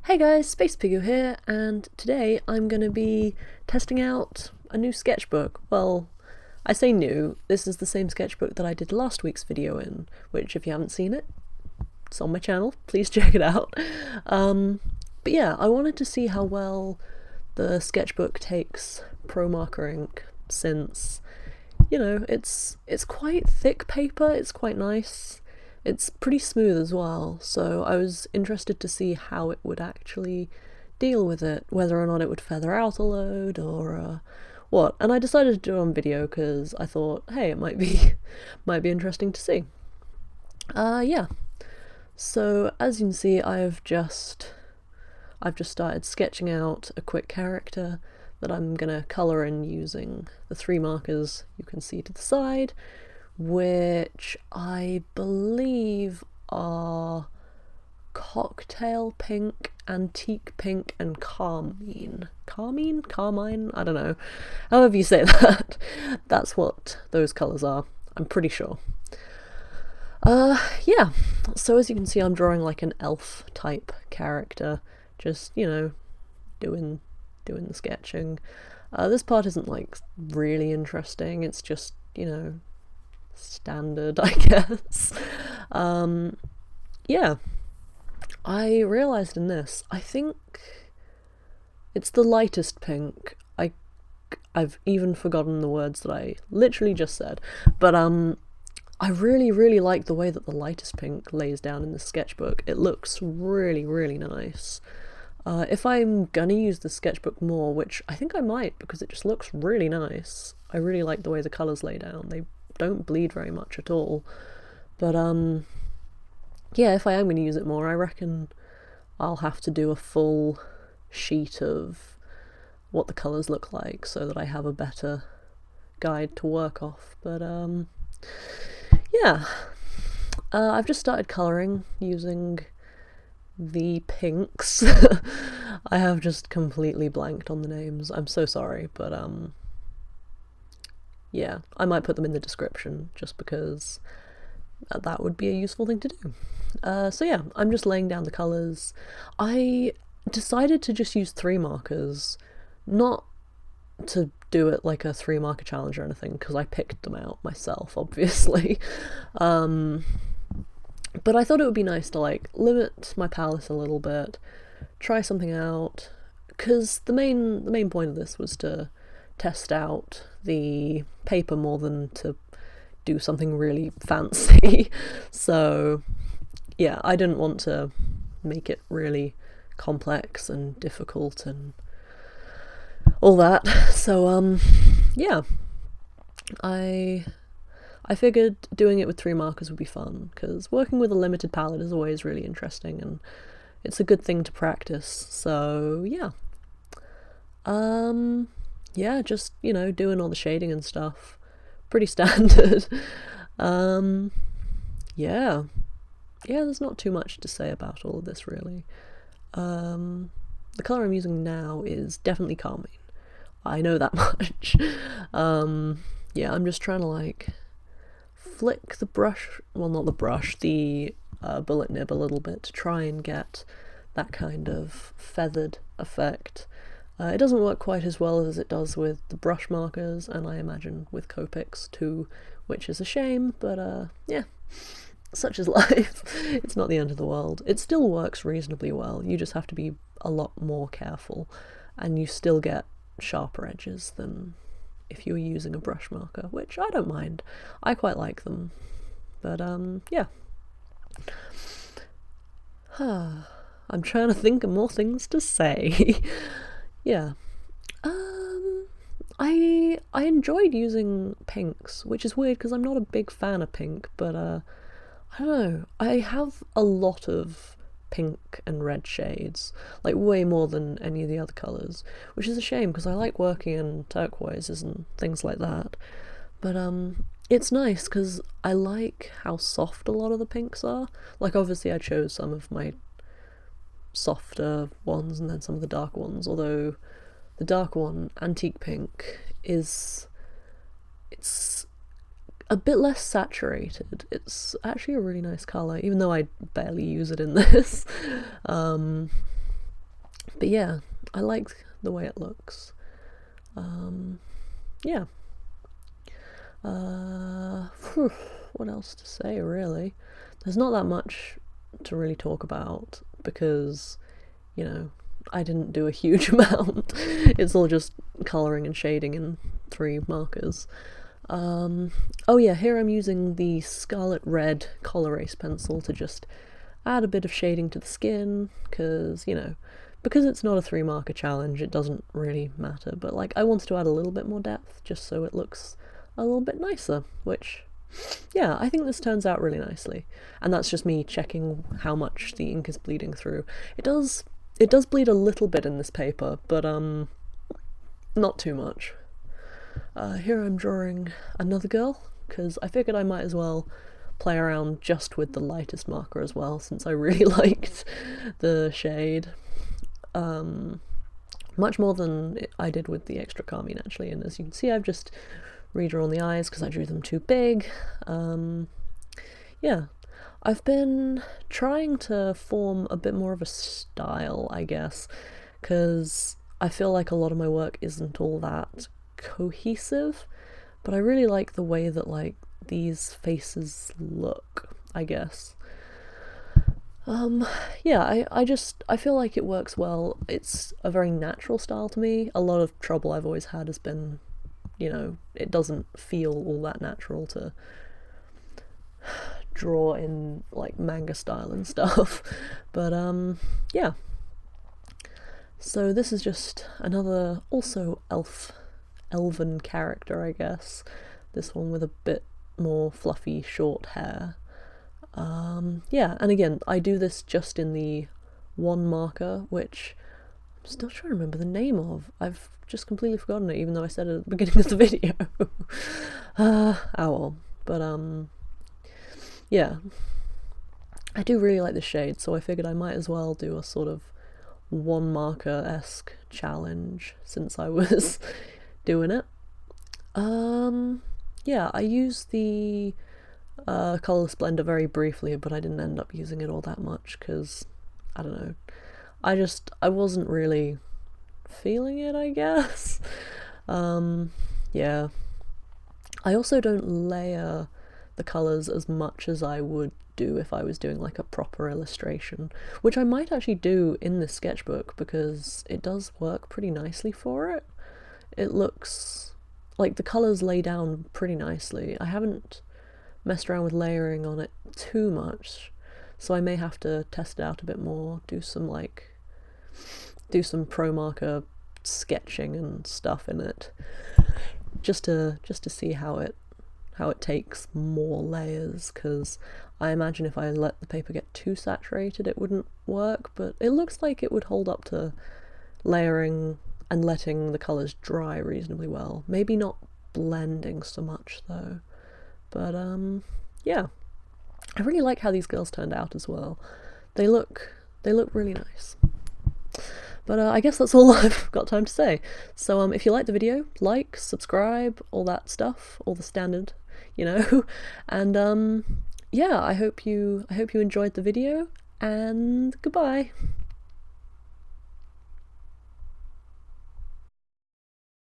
Hey guys, SpacePigguArt here, and today I'm going to be testing out a new sketchbook. Well, I say new, this is the same sketchbook that I did last week's video in, which if you haven't seen it, it's on my channel, please check it out. But yeah, I wanted to see how well the sketchbook takes ProMarker ink, since, you know, it's quite thick paper, it's quite nice. It's pretty smooth as well, so I was interested to see how it would actually deal with it, whether or not it would feather out a load or what. And I decided to do it on video because I thought, hey, it might be might be interesting to see. Yeah. So as you can see, I've just started sketching out a quick character that I'm gonna colour in using the three markers you can see to the side, which I believe are Cocktail Pink, Antique Pink, and Carmine. Carmine? I don't know. However you say that. That's what those colours are, I'm pretty sure. Yeah. So as you can see, I'm drawing like an elf type character. Just, you know, doing the sketching. This part isn't like really interesting, it's just, you know, standard, I guess. Yeah, I realised in this, I think it's the lightest pink. I've even forgotten the words that I literally just said, but I really like the way that the lightest pink lays down in the sketchbook. It looks really nice. If I'm gonna use the sketchbook more, which I think I might because it just looks really nice, I really like the way the colours lay down. They don't bleed very much at all. But yeah, if I am going to use it more, I reckon I'll have to do a full sheet of what the colours look like so that I have a better guide to work off. But yeah, I've just started colouring using the pinks. I have just completely blanked on the names, I'm so sorry, but yeah, I might put them in the description just because that would be a useful thing to do. So yeah, I'm just laying down the colours. I decided to just use three markers, not to do it like a three marker challenge or anything, because I picked them out myself, obviously. But I thought it would be nice to like limit my palette a little bit, try something out, because the main point of this was to test out the paper more than to do something really fancy. So yeah, I didn't want to make it really complex and difficult and all that. So yeah, I figured doing it with three markers would be fun, because working with a limited palette is always really interesting and it's a good thing to practice. So yeah. Yeah, just, you know, doing all the shading and stuff. Pretty standard. Yeah. Yeah, there's not too much to say about all of this, really. The colour I'm using now is definitely Carmine. I know that much. Yeah, I'm just trying to, like, flick the brush, well, not the brush, the bullet nib a little bit to try and get that kind of feathered effect. It doesn't work quite as well as it does with the brush markers, and I imagine with Copics too, which is a shame, but yeah, such is life. It's not the end of the world. It still works reasonably well, you just have to be a lot more careful, and you still get sharper edges than if you were using a brush marker, which I don't mind. I quite like them. But yeah. I'm trying to think of more things to say. Yeah. I enjoyed using pinks, which is weird because I'm not a big fan of pink, but I don't know. I have a lot of pink and red shades, like way more than any of the other colours, which is a shame because I like working in turquoises and things like that. But it's nice because I like how soft a lot of the pinks are. Like obviously I chose some of my softer ones and then some of the dark ones, although the dark one, Antique Pink, it's a bit less saturated. It's actually a really nice colour, even though I barely use it in this. But yeah, I like the way it looks. Yeah. What else to say, really? There's not that much to really talk about because, you know, I didn't do a huge amount. It's all just colouring and shading in 3 markers. Oh yeah, here I'm using the Scarlet Red Colorase pencil to just add a bit of shading to the skin, because, you know, because it's not a 3 marker challenge, it doesn't really matter, but like I wanted to add a little bit more depth just so it looks a little bit nicer, which, yeah, I think this turns out really nicely. And that's just me checking how much the ink is bleeding through. It does bleed a little bit in this paper, but not too much. Here I'm drawing another girl, because I figured I might as well play around just with the lightest marker as well, since I really liked the shade. Much more than I did with the extra Carmine, actually, and as you can see, I've just redrawn the eyes because I drew them too big. Yeah, I've been trying to form a bit more of a style, I guess, because I feel like a lot of my work isn't all that cohesive, but I really like the way that like these faces look, I guess. Yeah, I feel like it works well. It's a very natural style to me. A lot of trouble I've always had has been, you know, it doesn't feel all that natural to draw in like manga style and stuff. But yeah. So this is just another also elven character, I guess. This one with a bit more fluffy short hair. Yeah, and again, I do this just in the 1 marker, which I'm still trying to remember the name of. I've just completely forgotten it, even though I said it at the beginning of the video. Owl. But yeah, I do really like the shade, so I figured I might as well do a sort of 1 marker-esque challenge since I was doing it. Yeah, I used the colourless blender very briefly, but I didn't end up using it all that much because, I don't know, I wasn't really feeling it, I guess. Yeah. I also don't layer the colours as much as I would do if I was doing like a proper illustration, which I might actually do in this sketchbook because it does work pretty nicely for it. It looks like the colours lay down pretty nicely. I haven't messed around with layering on it too much, so I may have to test it out a bit more, do some pro marker sketching and stuff in it, just to see how it takes more layers, because I imagine if I let the paper get too saturated it wouldn't work, but it looks like it would hold up to layering and letting the colours dry reasonably well. Maybe not blending so much though. But yeah, I really like how these girls turned out as well. They look really nice. But I guess that's all I've got time to say. So if you like the video, like, subscribe, all that stuff, all the standard, you know. And yeah, I hope you enjoyed the video, and goodbye.